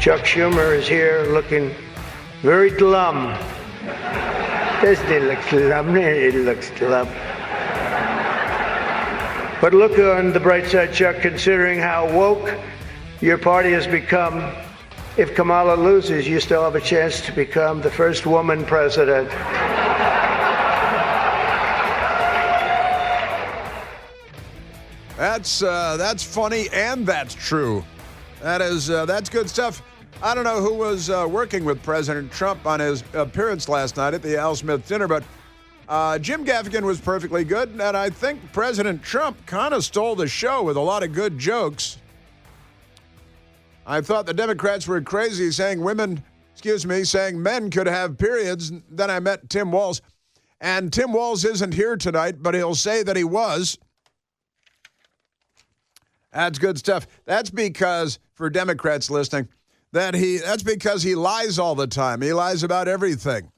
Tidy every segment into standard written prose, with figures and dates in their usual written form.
Chuck Schumer is here looking very glum. Doesn't he look glum? He looks glum. But look on the bright side, Chuck, considering how woke your party has become. If Kamala loses, you still have a chance to become the first woman president. That's funny and that's true. That's good stuff. I don't know who was working with President Trump on his appearance last night at the Al Smith dinner, but Jim Gaffigan was perfectly good, and I think President Trump kind of stole the show with a lot of good jokes. I thought the Democrats were crazy saying men could have periods. Then I met Tim Walz, and Tim Walz isn't here tonight, but he'll say that he was. That's good stuff. That's because, for Democrats listening, that's because he lies all the time. He lies about everything.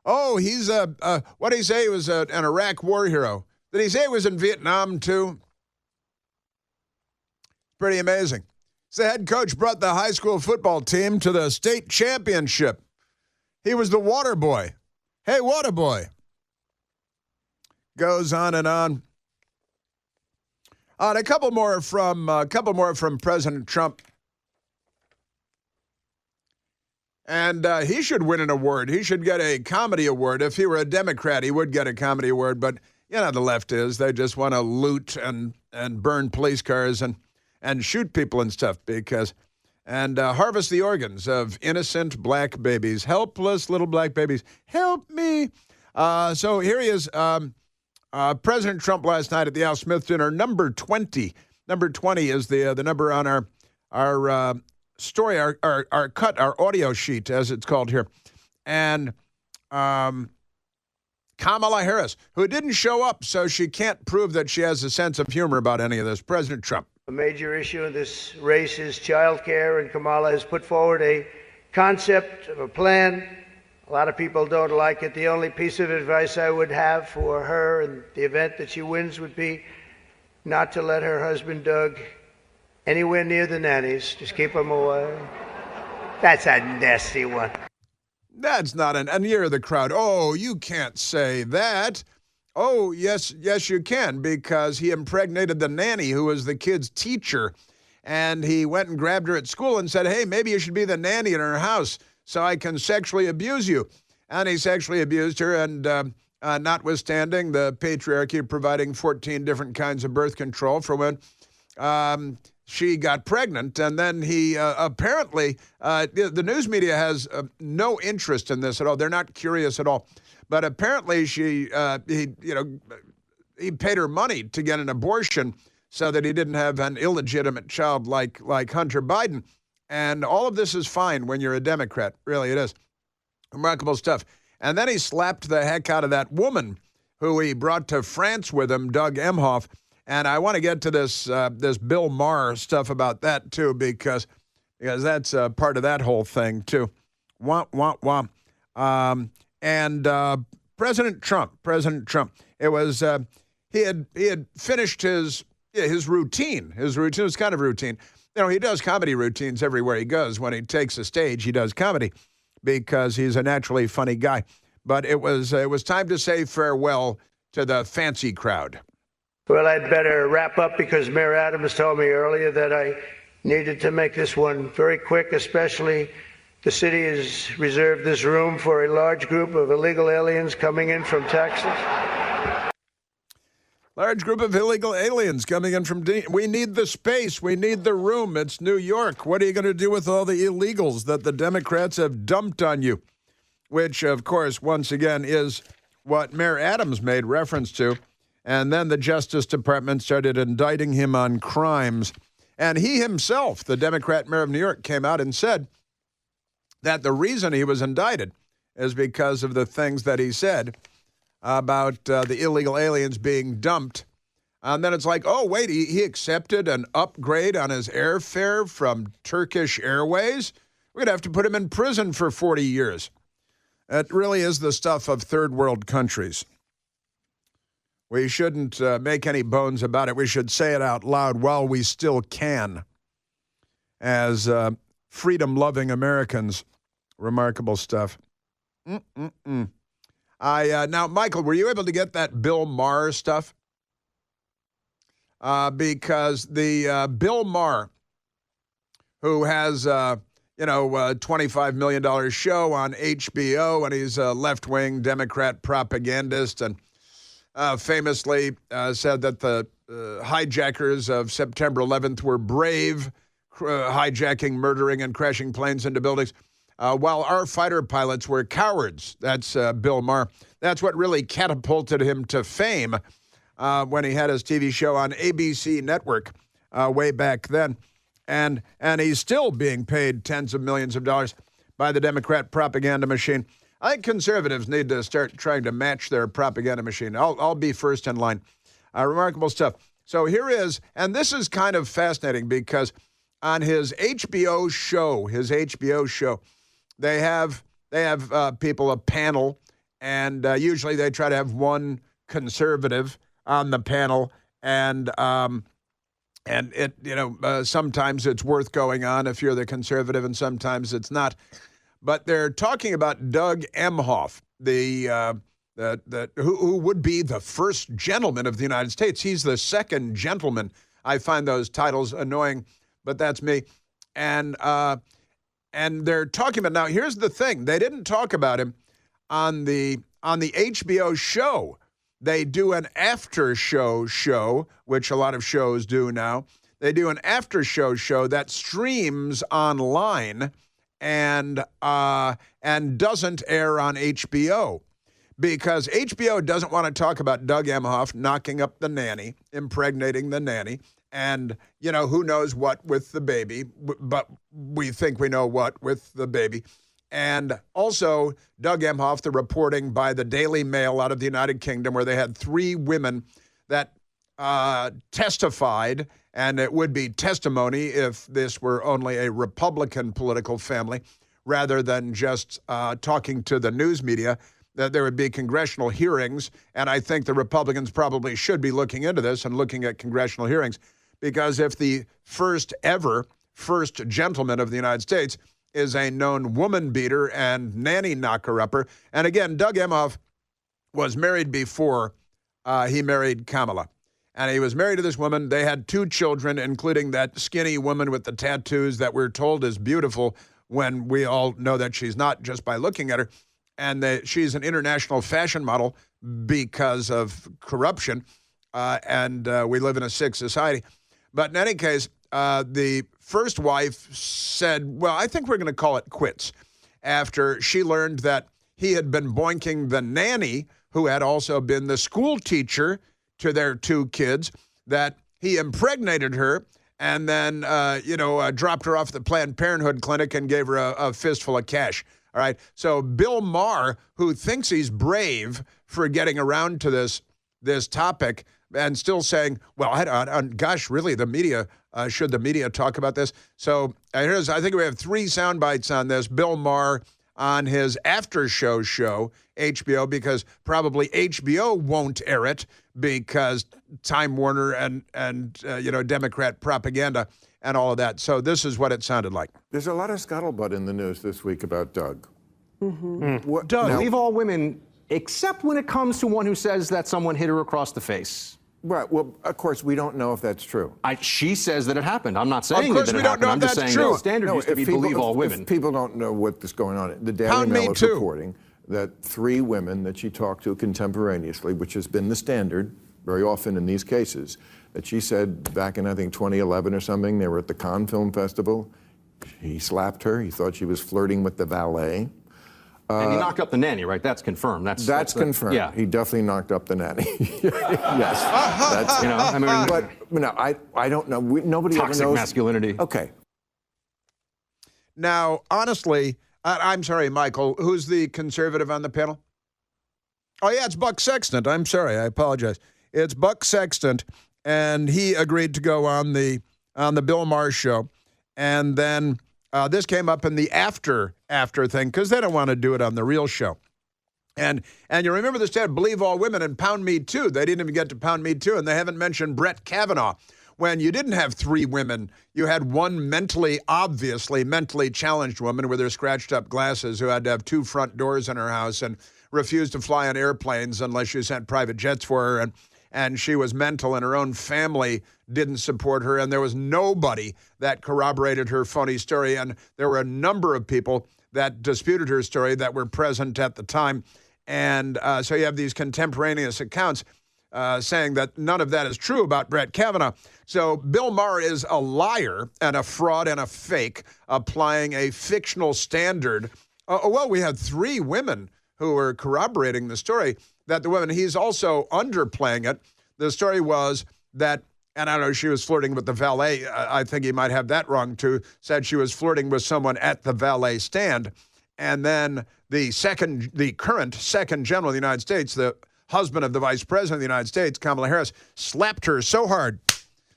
Oh, he's what did he say? He was an Iraq war hero. Did he say he was in Vietnam too? Pretty amazing. The head coach brought the high school football team to the state championship. He was the water boy. Hey, water boy. Goes on and on. A couple more from President Trump. And he should win an award. He should get a comedy award. If he were a Democrat, he would get a comedy award. But you know how the left is. They just want to loot and burn police cars and shoot people and stuff and harvest the organs of innocent black babies, helpless little black babies. Help me. So here he is, President Trump last night at the Al Smith dinner, number 20. Number 20 is the number on our story, our audio sheet, as it's called here. And Kamala Harris, who didn't show up, so she can't prove that she has a sense of humor about any of this. President Trump. A major issue in this race is child care, and Kamala has put forward a concept of a plan. A lot of people don't like it. The only piece of advice I would have for her in the event that she wins would be not to let her husband, Doug, anywhere near the nannies. Just keep them away. That's a nasty one. That's not and you're the crowd. Oh, you can't say that. Oh, yes, you can, because he impregnated the nanny who was the kid's teacher. And he went and grabbed her at school and said, hey, maybe you should be the nanny in her house so I can sexually abuse you. And he sexually abused her, and notwithstanding the patriarchy providing 14 different kinds of birth control for when she got pregnant. And then he apparently, the news media has no interest in this at all. They're not curious at all. But apparently he paid her money to get an abortion so that he didn't have an illegitimate child like Hunter Biden. And all of this is fine when you're a Democrat. Really, it is. Remarkable stuff. And then he slapped the heck out of that woman who he brought to France with him, Doug Emhoff. And I want to get to this Bill Maher stuff about that, too, because that's part of that whole thing, too. Wah, wah, wah. And President Trump, it was, he had finished his routine. His routine was kind of routine. You know, he does comedy routines everywhere he goes. When he takes a stage, he does comedy because he's a naturally funny guy. But it was time to say farewell to the fancy crowd. Well, I'd better wrap up because Mayor Adams told me earlier that I needed to make this one very quick, especially the city has reserved this room for a large group of illegal aliens coming in from Texas. Large group of illegal aliens coming in from... We need the space. We need the room. It's New York. What are you going to do with all the illegals that the Democrats have dumped on you? Which, of course, once again, is what Mayor Adams made reference to. And then the Justice Department started indicting him on crimes. And he himself, the Democrat mayor of New York, came out and said that the reason he was indicted is because of the things that he said about the illegal aliens being dumped. And then it's like, oh, wait, he accepted an upgrade on his airfare from Turkish Airways? We're going to have to put him in prison for 40 years. It really is the stuff of third world countries. We shouldn't make any bones about it. We should say it out loud while we still can. As freedom-loving Americans. Remarkable stuff. Now, Michael, were you able to get that Bill Maher stuff? Because the Bill Maher, who has $25 million show on HBO, and he's a left-wing Democrat propagandist, and famously said that the hijackers of September 11th were brave, hijacking, murdering, and crashing planes into buildings, while our fighter pilots were cowards. That's Bill Maher. That's what really catapulted him to fame when he had his TV show on ABC Network way back then. And he's still being paid tens of millions of dollars by the Democrat propaganda machine. I think conservatives need to start trying to match their propaganda machine. I'll be first in line. Remarkable stuff. So here is, and this is kind of fascinating because on his HBO show, they have people, a panel, and usually they try to have one conservative on the panel, and it, sometimes it's worth going on if you're the conservative, and sometimes it's not. But they're talking about Doug Emhoff, who would be the first gentleman of the United States. He's the second gentleman. I find those titles annoying, but that's me. And they're talking about, now here's the thing, they didn't talk about him on the HBO show. They do an after show, which a lot of shows do now. They do an after show that streams online and doesn't air on HBO because HBO doesn't want to talk about Doug Emhoff knocking up the nanny, impregnating the nanny, and, who knows what with the baby, but we think we know what with the baby. And also Doug Emhoff, the reporting by the Daily Mail out of the United Kingdom, where they had 3 women that testified, and it would be testimony if this were only a Republican political family, rather than just talking to the news media, that there would be congressional hearings. And I think the Republicans probably should be looking into this and looking at congressional hearings, because if the first gentleman of the United States is a known woman beater and nanny knocker-upper. And again, Doug Emhoff was married before he married Kamala. And he was married to this woman. They had 2 children, including that skinny woman with the tattoos that we're told is beautiful when we all know that she's not just by looking at her. And she's an international fashion model because of corruption. And we live in a sick society. But in any case, the first wife said, well, I think we're going to call it quits, after she learned that he had been boinking the nanny, who had also been the school teacher to their 2 kids, that he impregnated her and then, dropped her off at the Planned Parenthood clinic and gave her a fistful of cash. All right. So Bill Maher, who thinks he's brave for getting around to this topic and still saying, well, gosh, really, the media, should the media talk about this? So I think we have 3 sound bites on this. Bill Maher on his after show, HBO, because probably HBO won't air it because Time Warner and Democrat propaganda and all of that. So this is what it sounded like. There's a lot of scuttlebutt in the news this week about Doug. Mm-hmm. Doug, leave all women, except when it comes to one who says that someone hit her across the face. Right. Well, of course, we don't know if that's true. She says that it happened. I'm not saying that it happened. I'm just saying true. the standard used to be believe all women. If people don't know what's going on, the Daily Mail is reporting that 3 women that she talked to contemporaneously, which has been the standard very often in these cases, that she said back in, I think, 2011 or something, they were at the Cannes Film Festival. He slapped her. He thought she was flirting with the valet. And he knocked up the nanny, right? That's confirmed. That's confirmed. Yeah. He definitely knocked up the nanny. Yes. That's, but I don't know. Nobody ever knows. Toxic masculinity. Okay. Now, honestly, I'm sorry, Michael, who's the conservative on the panel? Oh, yeah, it's Buck Sexton. I'm sorry. I apologize. It's Buck Sexton, and he agreed to go on the Bill Maher show. And then this came up in the after thing because they don't want to do it on the real show. And you remember the stat, believe all women and pound me too. They didn't even get to pound me too, and they haven't mentioned Brett Kavanaugh. when you didn't have three women. You had one obviously mentally challenged woman with her scratched up glasses who had to have two front doors in her house and refused to fly on airplanes unless you sent private jets for her. And she was mental, and her own family didn't support her, and there was nobody that corroborated her phony story. And there were a number of people that disputed her story that were present at the time. And so you have these contemporaneous accounts saying that none of that is true about Brett Kavanaugh. So Bill Maher is a liar and a fraud and a fake, applying a fictional standard. Well, we had three women who were corroborating the story that the women, he's also underplaying it. The story was that, and I don't know, she was flirting with the valet. I think he might have that wrong too. Said she was flirting with someone at the valet stand. And then the current second general of the United States, the husband of the vice president of the United States, Kamala Harris, slapped her so hard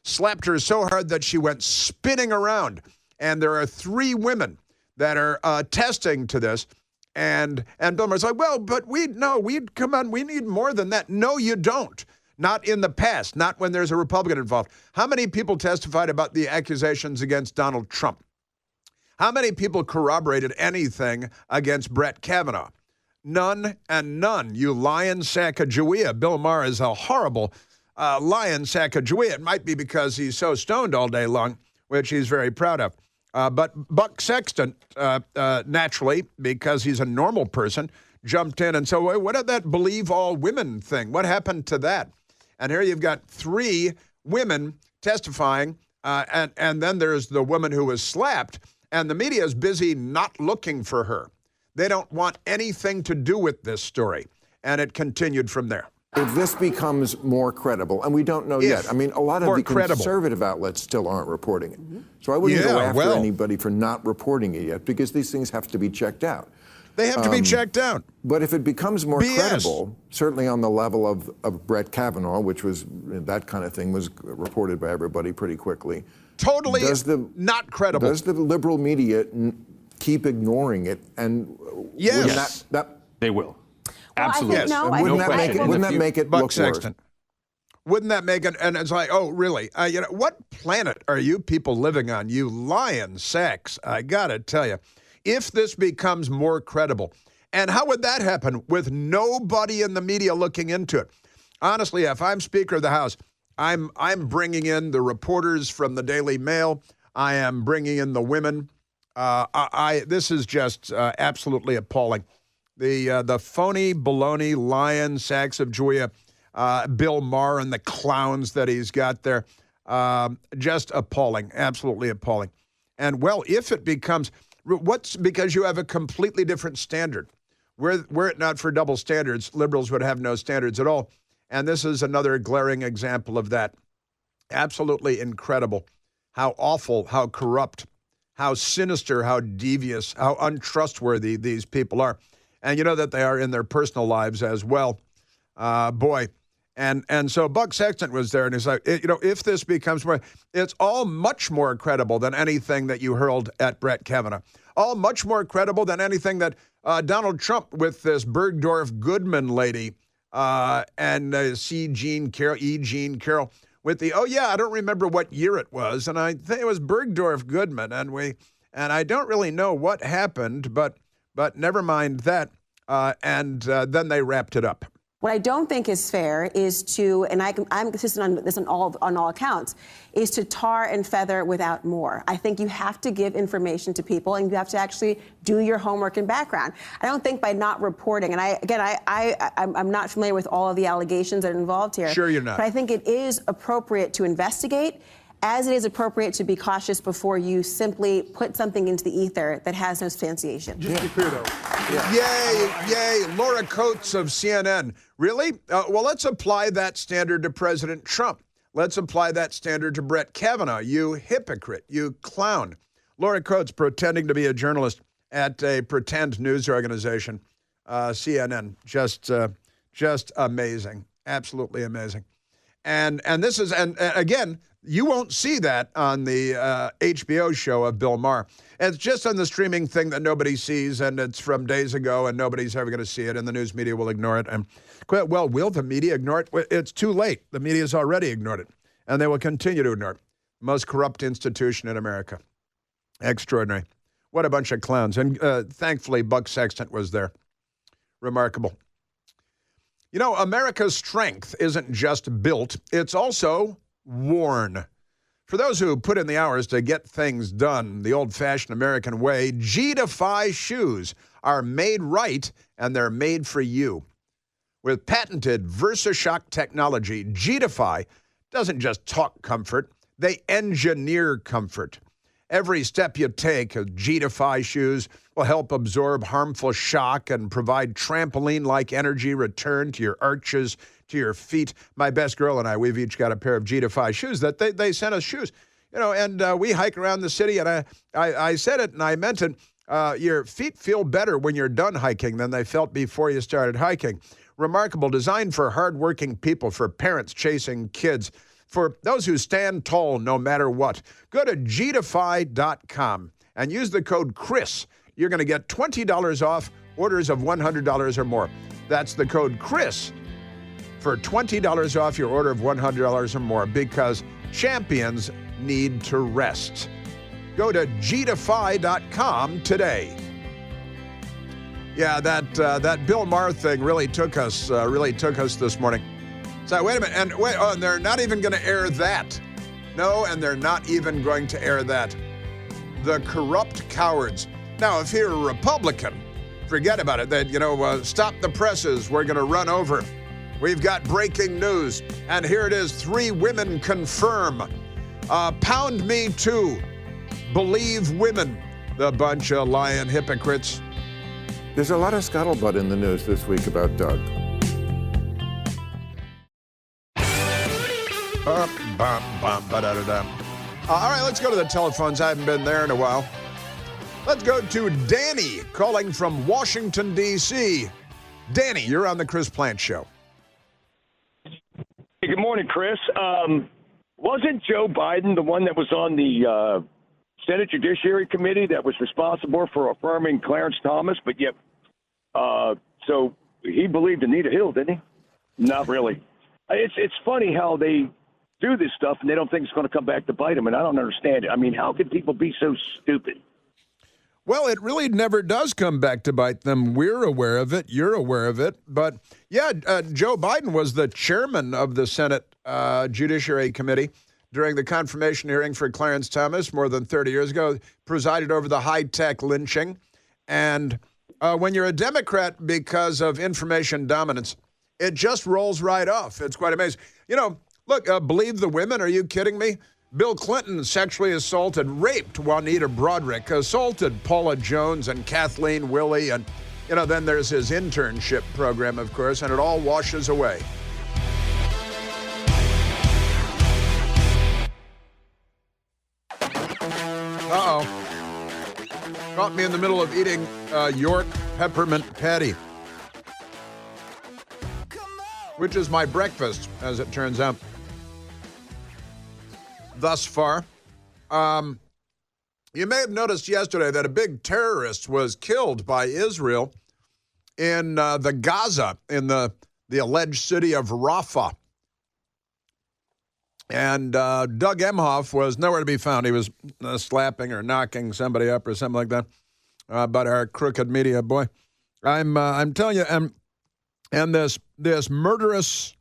that she went spinning around. And there are three women that are attesting to this. And Bill Maher's like, well, but we need more than that. No, you don't. Not in the past, not when there's a Republican involved. How many people testified about the accusations against Donald Trump? How many people corroborated anything against Brett Kavanaugh? None and none. You lying Sacagawea. Bill Maher is a horrible lying Sacagawea. It might be because he's so stoned all day long, which he's very proud of. But Buck Sexton, naturally, because he's a normal person, jumped in and said, well, what did that believe all women thing? What happened to that? And here you've got three women testifying, and then there's the woman who was slapped, and the media is busy not looking for her. They don't want anything to do with this story. And it continued from there. If this becomes more credible, and we don't know yet. I mean, a lot of the conservative outlets still aren't reporting it. So I wouldn't go after anybody for not reporting it yet, because these things have to be checked out. They have to be checked out. But if it becomes more credible, certainly on the level of Brett Kavanaugh, which was, that kind of thing was reported by everybody pretty quickly. Totally not credible. Does the liberal media keep ignoring it? And yes, they will. Absolutely. Wouldn't that make it look worse? Wouldn't that make it? And it's like, oh, really? What planet are you people living on? You lying sacks. I got to tell you, if this becomes more credible, and how would that happen with nobody in the media looking into it? Honestly, if I'm Speaker of the House, I'm bringing in the reporters from the Daily Mail. I am bringing in the women. This is just absolutely appalling. The phony, baloney, lying sacks of Julia, Bill Maher and the clowns that he's got there, just appalling, absolutely appalling. And well, if it becomes, because you have a completely different standard. Were it not for double standards, liberals would have no standards at all. And this is another glaring example of that. Absolutely incredible. How awful, how corrupt, how sinister, how devious, how untrustworthy these people are. And you know that they are in their personal lives as well. Boy. And so Buck Sexton was there, and he's like, if this becomes more, it's all much more credible than anything that you hurled at Brett Kavanaugh. All much more credible than anything that Donald Trump with this Bergdorf Goodman lady and E. Jean Carroll with the, I don't remember what year it was, and I think it was Bergdorf Goodman, and I don't really know what happened, but never mind that. And then they wrapped it up. What I don't think is fair is to, and I'm consistent on this on all accounts, is to tar and feather without more. I think you have to give information to people, and you have to actually do your homework and background. I don't think by not reporting, and I'm not familiar with all of the allegations that are involved here. Sure, you're not. But I think it is appropriate to investigate, as it is appropriate to be cautious before you simply put something into the ether that has no substantiation. Just to be clear, though. Yay, Laura Coates of CNN. Really? Well, let's apply that standard to President Trump. Let's apply that standard to Brett Kavanaugh. You hypocrite, you clown. Laura Coates pretending to be a journalist at a pretend news organization, CNN. Just amazing. Absolutely amazing. And this is, and again, you won't see that on the HBO show of Bill Maher. It's just on the streaming thing that nobody sees, and it's from days ago, and nobody's ever going to see it, and the news media will ignore it. And well, will the media ignore it? It's too late. The media's already ignored it. And they will continue to ignore it. Most corrupt institution in America. Extraordinary. What a bunch of clowns. And thankfully, Buck Sexton was there. Remarkable. You know, America's strength isn't just built, it's also worn. For those who put in the hours to get things done the old-fashioned American way, G-Defy shoes are made right, and they're made for you. With patented VersaShock technology, G-Defy doesn't just talk comfort, they engineer comfort. Every step you take of G-Defy shoes will help absorb harmful shock and provide trampoline-like energy return to your arches, to your feet. My best girl and I, we've each got a pair of G-Defy shoes that they sent us shoes. You know, and we hike around the city, and I said it and I meant it. Your feet feel better when you're done hiking than they felt before you started hiking. Remarkable, designed for hardworking people, for parents chasing kids, for those who stand tall no matter what. Go to gdefy.com and use the code CHRIS. You're going to get $20 off orders of $100 or more. That's the code CHRIS for $20 off your order of $100 or more, because champions need to rest. Go to gdefy.com today. Yeah, that Bill Maher thing really took us this morning. So wait a minute, and they're not even going to air that. No, and they're not even going to air that. The corrupt cowards. Now, if you're a Republican, forget about it. That stop the presses. We're going to run over. We've got breaking news, and here it is. 3 women confirm. Pound me too. Believe women. The bunch of lying hypocrites. There's a lot of scuttlebutt in the news this week about Doug. All right, let's go to the telephones. I haven't been there in a while. Let's go to Danny, calling from Washington, D.C. Danny, you're on the Chris Plante Show. Hey, good morning, Chris. Wasn't Joe Biden the one that was on the Senate Judiciary Committee that was responsible for affirming Clarence Thomas, but yet, so he believed Anita Hill, didn't he? Not really. It's funny how they do this stuff and they don't think it's going to come back to bite them, and I don't understand it. I mean, how could people be so stupid? Well, it really never does come back to bite them. We're aware of it. You're aware of it. But, yeah, Joe Biden was the chairman of the Senate Judiciary Committee during the confirmation hearing for Clarence Thomas more than 30 years ago, presided over the high-tech lynching. And when you're a Democrat, because of information dominance, it just rolls right off. It's quite amazing. You know, look, believe the women? Are you kidding me? Bill Clinton sexually assaulted, raped Juanita Broaddrick, assaulted Paula Jones and Kathleen Willey, and, then there's his internship program, of course, and it all washes away. Uh-oh. Caught me in the middle of eating York peppermint patty, which is my breakfast, as it turns out. Thus far. You may have noticed yesterday that a big terrorist was killed by Israel in the Gaza, in the alleged city of Rafah. And Doug Emhoff was nowhere to be found. He was slapping or knocking somebody up or something like that. But our crooked media boy. I'm telling you, and this murderous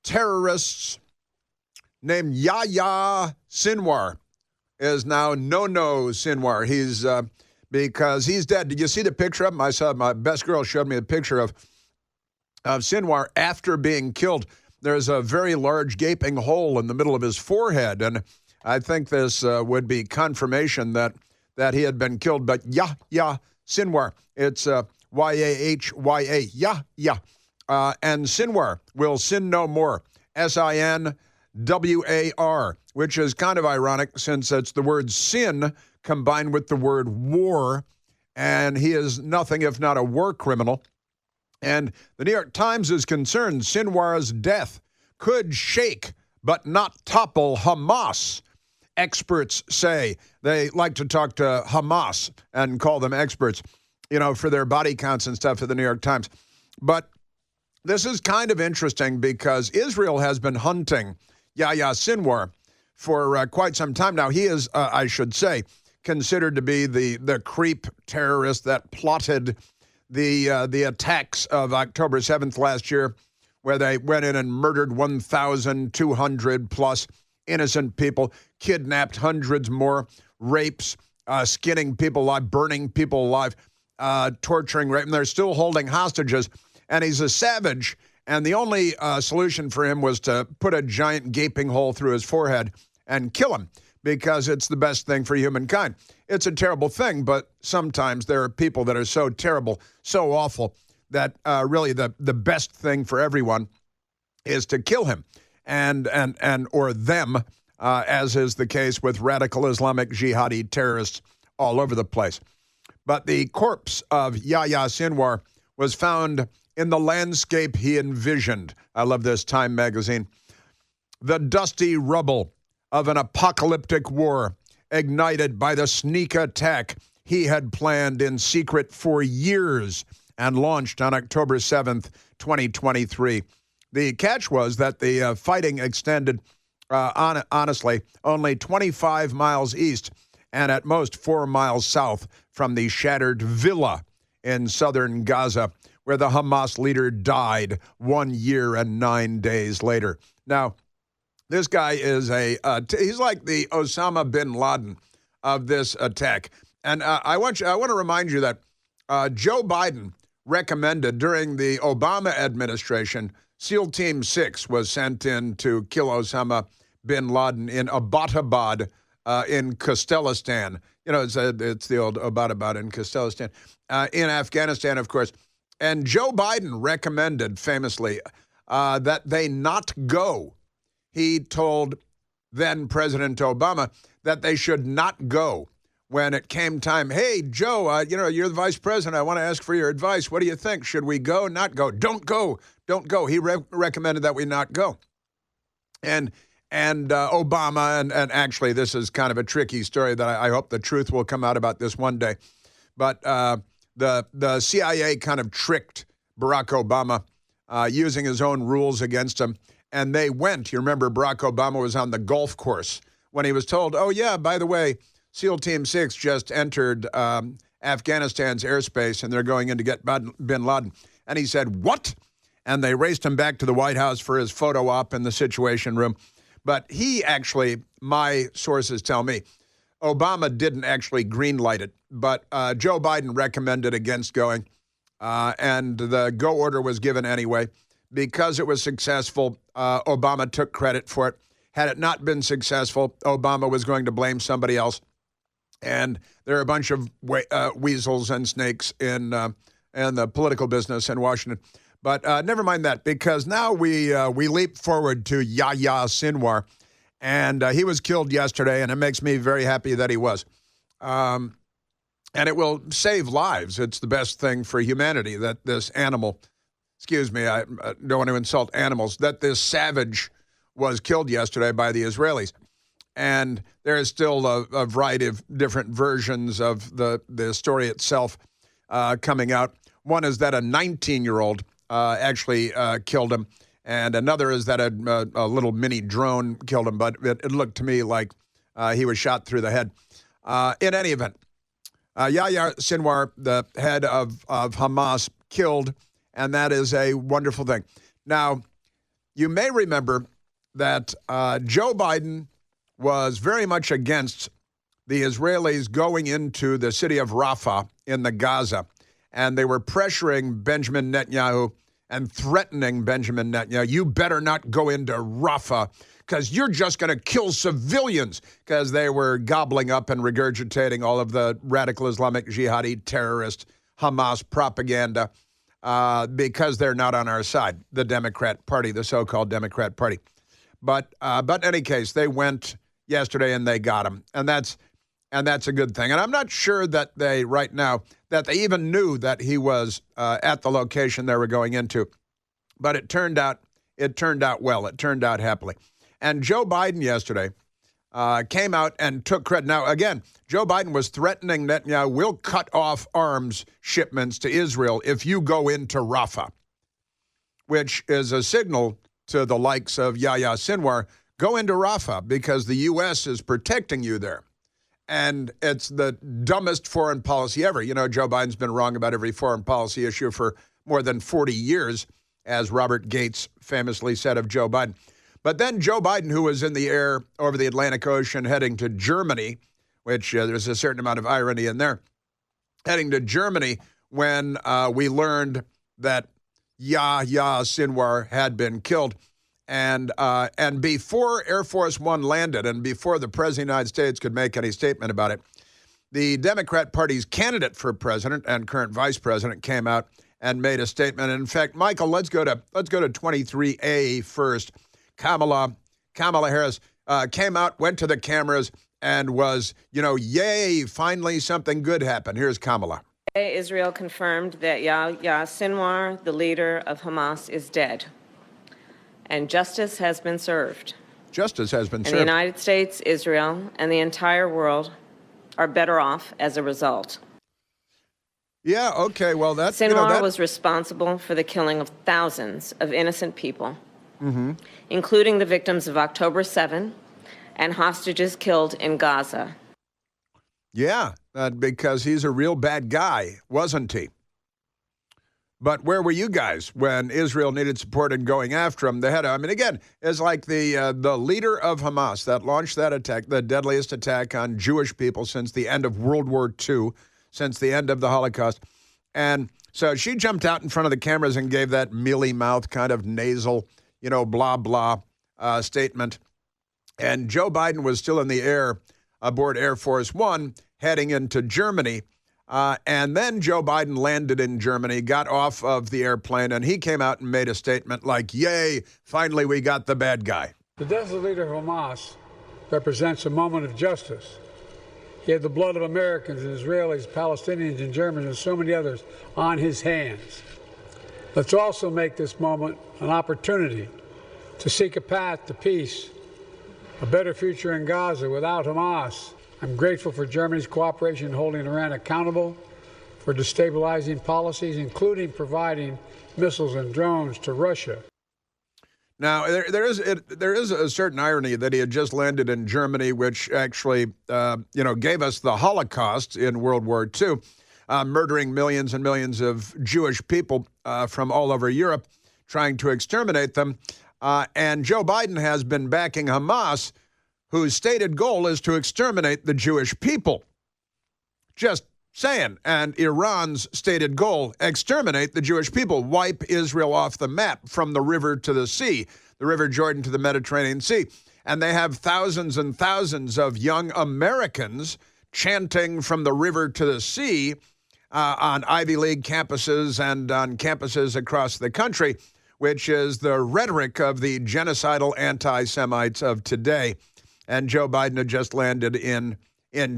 terrorist named Yahya Sinwar is now No Sinwar. He's because he's dead. Did you see the picture of him? I saw, my best girl showed me the picture of Sinwar after being killed. There's a very large gaping hole in the middle of his forehead, and I think this would be confirmation that he had been killed. But Yahya Sinwar, it's Y-A-H-Y-A, Yahya. And Sinwar will sin no more, S-I-N-W-A-R, which is kind of ironic since it's the word sin combined with the word war, and he is nothing if not a war criminal. And the New York Times is concerned Sinwar's death could shake but not topple Hamas. Experts say. They like to talk to Hamas and call them experts, for their body counts and stuff at the New York Times. But this is kind of interesting because Israel has been hunting Yahya Sinwar for quite some time now. He is, I should say, considered to be the creep terrorist that plotted the attacks of October 7th last year, where they went in and murdered 1,200 plus innocent people, kidnapped hundreds more, rapes, skinning people alive, burning people alive, torturing, rape, and they're still holding hostages. And he's a savage, and the only solution for him was to put a giant gaping hole through his forehead and kill him, because it's the best thing for humankind. It's a terrible thing, but sometimes there are people that are so terrible, so awful, that really the best thing for everyone is to kill him and or them, as is the case with radical Islamic jihadi terrorists all over the place. But the corpse of Yahya Sinwar was found in the landscape he envisioned. I love this, Time magazine. The dusty rubble of an apocalyptic war ignited by the sneak attack he had planned in secret for years and launched on October 7th, 2023. The catch was that the fighting extended, honestly, only 25 miles east and at most 4 miles south from the shattered villa in southern Gaza, where the Hamas leader died 1 year and 9 days later. Now, this guy is he's like the Osama bin Laden of this attack. And I want to remind you that Joe Biden recommended during the Obama administration, SEAL Team 6 was sent in to kill Osama bin Laden in Abbottabad in Kurdistan. You know, it's the old Abbottabad in Kurdistan. In Afghanistan, of course. And Joe Biden recommended famously that they not go. He told then President Obama that they should not go when it came time. Hey, Joe, you're the vice president. I want to ask for your advice. What do you think? Should we go, not go? Don't go. Don't go. He recommended that we not go. And Obama, and actually this is kind of a tricky story that I hope the truth will come out about this one day. But the CIA kind of tricked Barack Obama using his own rules against him. And they went. You remember Barack Obama was on the golf course when he was told, oh, yeah, by the way, SEAL Team 6 just entered Afghanistan's airspace, and they're going in to get bin Laden. And he said, what? And they raced him back to the White House for his photo op in the Situation Room. But he actually, my sources tell me, Obama didn't actually greenlight it. But Joe Biden recommended against going, and the go order was given anyway. Because it was successful, Obama took credit for it. Had it not been successful, Obama was going to blame somebody else. And there are a bunch of weasels and snakes in the political business in Washington. But never mind that, because now we leap forward to Yahya Sinwar. And he was killed yesterday, and it makes me very happy that he was. And it will save lives. It's the best thing for humanity that this animal... Excuse me, I don't want to insult animals, that this savage was killed yesterday by the Israelis. And there is still a variety of different versions of the story itself coming out. One is that a 19-year-old actually killed him, and another is that a little mini drone killed him, but it looked to me like he was shot through the head. In any event, Yahya Sinwar, the head of Hamas, killed. And that is a wonderful thing. Now, you may remember that Joe Biden was very much against the Israelis going into the city of Rafah in the Gaza. And they were pressuring Benjamin Netanyahu and threatening Benjamin Netanyahu, you better not go into Rafah because you're just going to kill civilians, because they were gobbling up and regurgitating all of the radical Islamic jihadi terrorist Hamas propaganda. Because they're not on our side, the Democrat Party, the so-called Democrat Party. But in any case, they went yesterday and they got him, and that's a good thing. And I'm not sure that they right now that they even knew that he was at the location they were going into, but it turned out well. It turned out happily. And Joe Biden yesterday came out and took credit. Now, again, Joe Biden was threatening Netanyahu, we'll cut off arms shipments to Israel if you go into Rafah, which is a signal to the likes of Yahya Sinwar, Go into Rafah because the U.S. is protecting you there. And it's the dumbest foreign policy ever. You know, Joe Biden's been wrong about every foreign policy issue for more than 40 years, as Robert Gates famously said of Joe Biden. But then Joe Biden, who was in the air over the Atlantic Ocean heading to Germany, which there's a certain amount of irony in there, heading to Germany when we learned that Yahya Sinwar had been killed. And before Air Force One landed and before the President of the United States could make any statement about it, the Democrat Party's candidate for president and current vice president came out and made a statement. And in fact, Michael, let's go to 23A first. Kamala Harris came out, went to the cameras, and was, yay, finally something good happened. Here's Kamala. Israel confirmed that Yahya Sinwar, the leader of Hamas, is dead. And justice has been served. Justice has been served. And the United States, Israel, and the entire world are better off as a result. Yeah, okay, well, that's... Sinwar was responsible for the killing of thousands of innocent people, including the victims of October 7 and hostages killed in Gaza. Yeah, because he's a real bad guy, wasn't he? But where were you guys when Israel needed support in going after him? Again, it's like the leader of Hamas that launched that attack, the deadliest attack on Jewish people since the end of World War II, since the end of the Holocaust. And so she jumped out in front of the cameras and gave that mealy-mouthed kind of nasal, blah, blah statement. And Joe Biden was still in the air aboard Air Force One heading into Germany. And then Joe Biden landed in Germany, got off of the airplane, and he came out and made a statement like, yay, finally we got the bad guy. The death of the leader of Hamas represents a moment of justice. He had the blood of Americans and Israelis, Palestinians and Germans and so many others on his hands. Let's also make this moment an opportunity to seek a path to peace, a better future in Gaza without Hamas. I'm grateful for Germany's cooperation in holding Iran accountable for destabilizing policies, including providing missiles and drones to Russia. Now, there is a certain irony that he had just landed in Germany, which actually, gave us the Holocaust in World War II, murdering millions and millions of Jewish people from all over Europe, trying to exterminate them. And Joe Biden has been backing Hamas, whose stated goal is to exterminate the Jewish people. Just saying. And Iran's stated goal, exterminate the Jewish people, wipe Israel off the map from the river to the sea, the River Jordan to the Mediterranean Sea. And they have thousands and thousands of young Americans chanting from the river to the sea on Ivy League campuses and on campuses across the country, which is the rhetoric of the genocidal anti-Semites of today. And Joe Biden had just landed in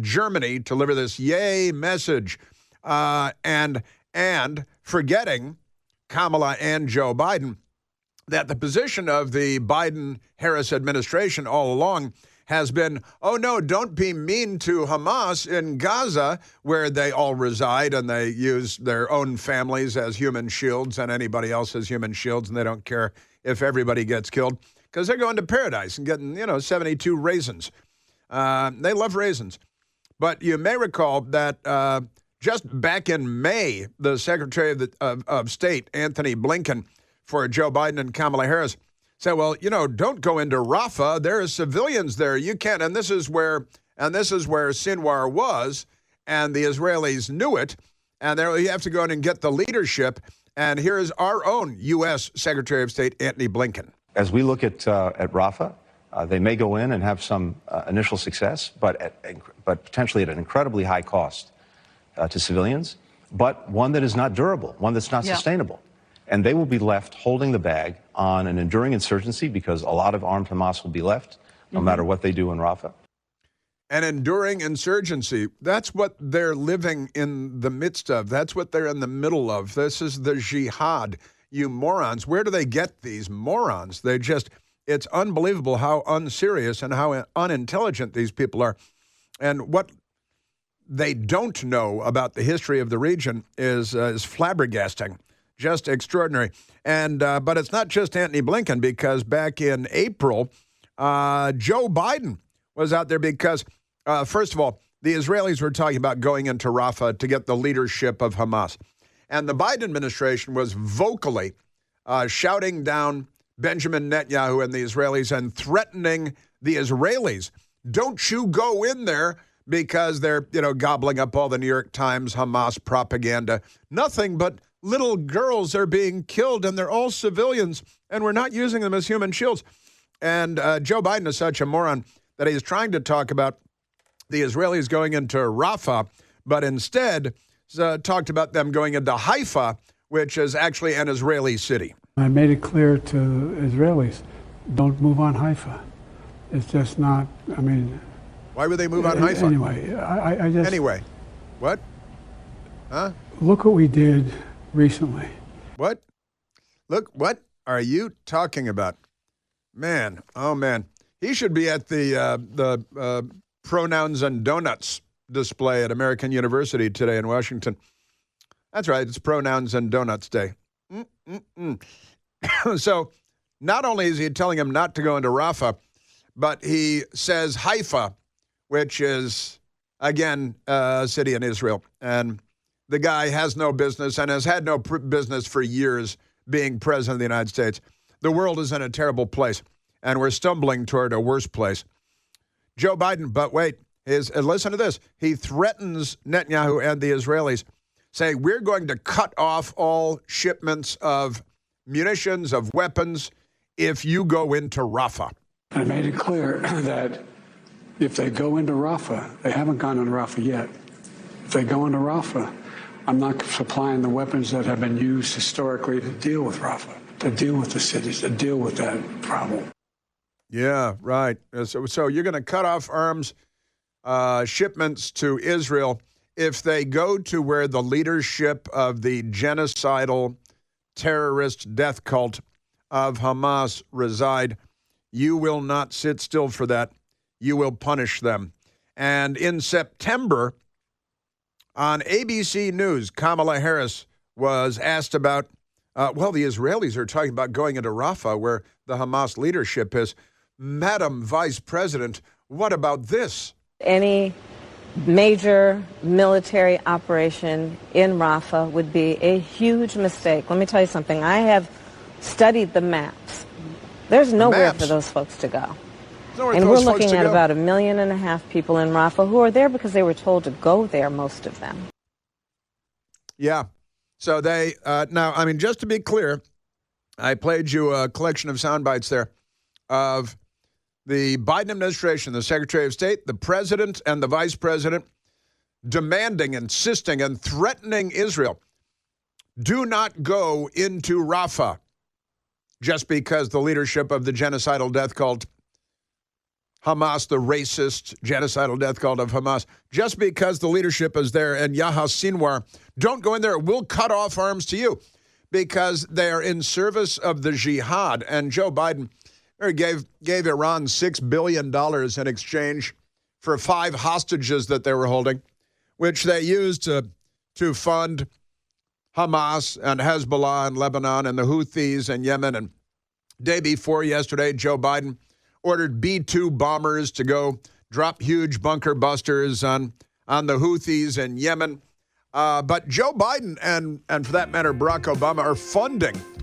Germany to deliver this yay message, and forgetting Kamala and Joe Biden, that the position of the Biden-Harris administration all along has been, oh no, don't be mean to Hamas in Gaza, where they all reside and they use their own families as human shields and anybody else as human shields, and they don't care if everybody gets killed, because they're going to paradise and getting, 72 raisins. They love raisins. But you may recall that just back in May, the Secretary of State, Anthony Blinken, for Joe Biden and Kamala Harris, said, well, don't go into Rafah. There are civilians there. You can't. And this is where Sinwar was, and the Israelis knew it. And there you have to go in and get the leadership. And here is our own U.S. Secretary of State, Anthony Blinken. As we look at Rafah, they may go in and have some initial success, but potentially at an incredibly high cost to civilians, but one that is not durable, one that's not sustainable. And they will be left holding the bag on an enduring insurgency, because a lot of armed Hamas will be left, no matter what they do in Rafah. An enduring insurgency, that's what they're living in the midst of. That's what they're in the middle of. This is the jihad. You morons, where do they get these morons? It's unbelievable how unserious and how unintelligent these people are. And what they don't know about the history of the region is flabbergasting, just extraordinary. And but it's not just Antony Blinken, because back in April, Joe Biden was out there because, first of all, the Israelis were talking about going into Rafah to get the leadership of Hamas. And the Biden administration was vocally shouting down Benjamin Netanyahu and the Israelis and threatening the Israelis. Don't you go in there, because they're, gobbling up all the New York Times Hamas propaganda. Nothing but little girls are being killed, and they're all civilians, and we're not using them as human shields. And Joe Biden is such a moron that he's trying to talk about the Israelis going into Rafah, but instead talked about them going into Haifa, which is actually an Israeli city. I made it clear to Israelis, don't move on Haifa. It's just not, Why would they move on Haifa? Anyway, I just... Anyway, what? Huh? Look what we did recently. What? Look, what are you talking about? Man, oh man. He should be at the pronouns and donuts display at American University today in Washington. That's right, it's Pronouns and Donuts Day. So not only is he telling him not to go into Rafah, but he says Haifa, which is, again, a city in Israel. And the guy has no business and has had no business for years being president of the United States. The world is in a terrible place, and we're stumbling toward a worse place. Joe Biden, but wait, listen to this. He threatens Netanyahu and the Israelis, saying, we're going to cut off all shipments of munitions, of weapons, if you go into Rafah. I made it clear that if they go into Rafah, they haven't gone into Rafah yet. If they go into Rafah, I'm not supplying the weapons that have been used historically to deal with Rafah, to deal with the cities, to deal with that problem. Yeah, right. So you're going to cut off arms shipments to Israel if they go to where the leadership of the genocidal terrorist death cult of Hamas reside. You will not sit still for that. You will punish them. And in September, on ABC News, Kamala Harris was asked about, the Israelis are talking about going into Rafah, where the Hamas leadership is. Madam Vice President, what about this? Any major military operation in Rafah would be a huge mistake. Let me tell you something. I have studied the maps. There's nowhere for those folks to go. And we're looking at about 1.5 million people in Rafah who are there because they were told to go there, most of them. Yeah. So they, just to be clear, I played you a collection of sound bites there of the Biden administration, the Secretary of State, the President, and the Vice President demanding, insisting, and threatening Israel. Do not go into Rafah just because the leadership of the genocidal death cult Hamas, the racist genocidal death cult of Hamas, just because the leadership is there, and Yahya Sinwar, don't go in there. We'll cut off arms to you because they are in service of the jihad. And Joe Biden gave Iran $6 billion in exchange for 5 hostages that they were holding, which they used to fund Hamas and Hezbollah in Lebanon and the Houthis in Yemen. And day before yesterday, Joe Biden ordered B-2 bombers to go drop huge bunker busters on the Houthis in Yemen. But Joe Biden and for that matter, Barack Obama are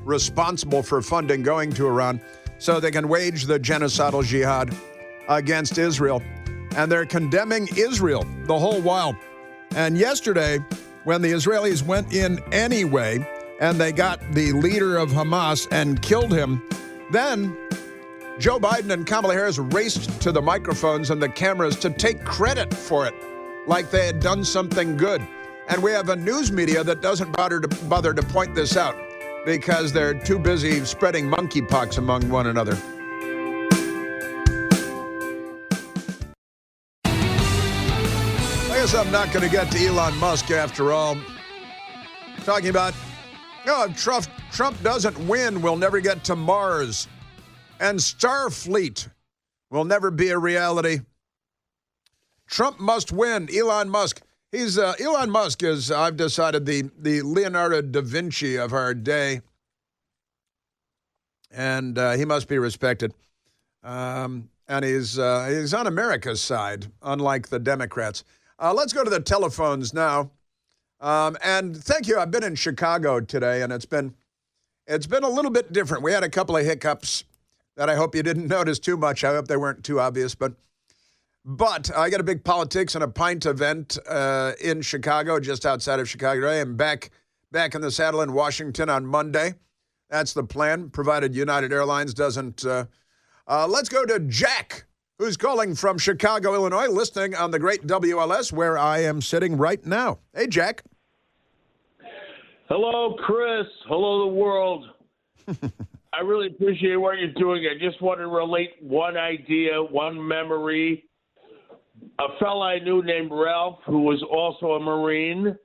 responsible for funding going to Iran so they can wage the genocidal jihad against Israel. And they're condemning Israel the whole while. And yesterday, when the Israelis went in anyway, and they got the leader of Hamas and killed him, then Joe Biden and Kamala Harris raced to the microphones and the cameras to take credit for it, like they had done something good. And we have a news media that doesn't bother to point this out because they're too busy spreading monkeypox among one another. I guess I'm not going to get to Elon Musk after all. Talking about, if Trump doesn't win, we'll never get to Mars. And Starfleet will never be a reality. Trump must win. Elon Musk. Elon Musk is, I've decided, the Leonardo da Vinci of our day. And he must be respected. And he's on America's side, unlike the Democrats. Let's go to the telephones now. And thank you. I've been in Chicago today, and it's been a little bit different. We had a couple of hiccups that I hope you didn't notice too much. I hope they weren't too obvious. But I got a big politics and a pint event in Chicago, just outside of Chicago today. I'm back in the saddle in Washington on Monday. That's the plan, provided United Airlines doesn't. Let's go to Jack, who's calling from Chicago, Illinois, listening on the great WLS, where I am sitting right now. Hey, Jack. Hello, Chris. Hello, the world. I really appreciate what you're doing. I just want to relate one idea, one memory. A fella I knew named Ralph, who was also a Marine,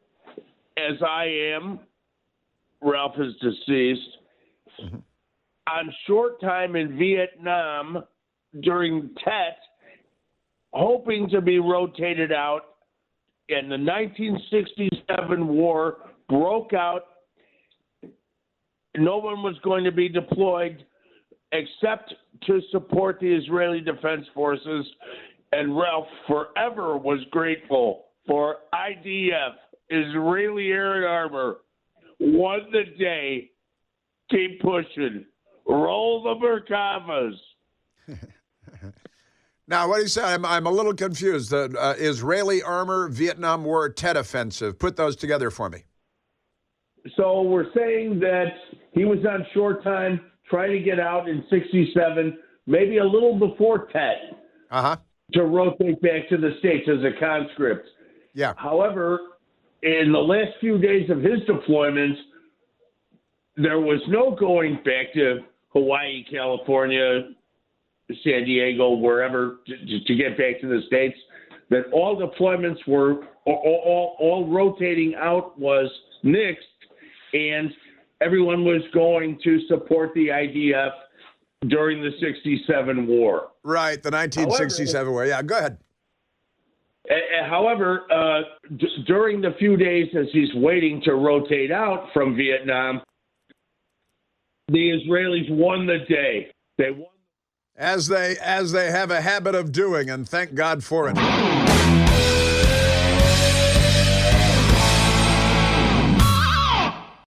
as I am. Ralph is deceased. Mm-hmm. On short time in Vietnam during Tet, hoping to be rotated out, and the 1967 war broke out. No one was going to be deployed except to support the Israeli Defense Forces, and Ralph forever was grateful for IDF, Israeli Air and Armor. Won the day. Keep pushing. Roll the Merkavas. Now, what do you say? I'm a little confused. The Israeli armor, Vietnam War, Tet offensive. Put those together for me. So we're saying that he was on short time, trying to get out in 67, maybe a little before Tet, to rotate back to the States as a conscript. Yeah. However, in the last few days of his deployment, there was no going back to Hawaii, California, San Diego, wherever, to get back to the States. That all deployments were, all rotating out was nixed, and everyone was going to support the IDF during the 67 war. Right, the 1967 war. Yeah, go ahead. However, during the few days as he's waiting to rotate out from Vietnam, the Israelis won the day. They won. As they have a habit of doing, and thank God for it.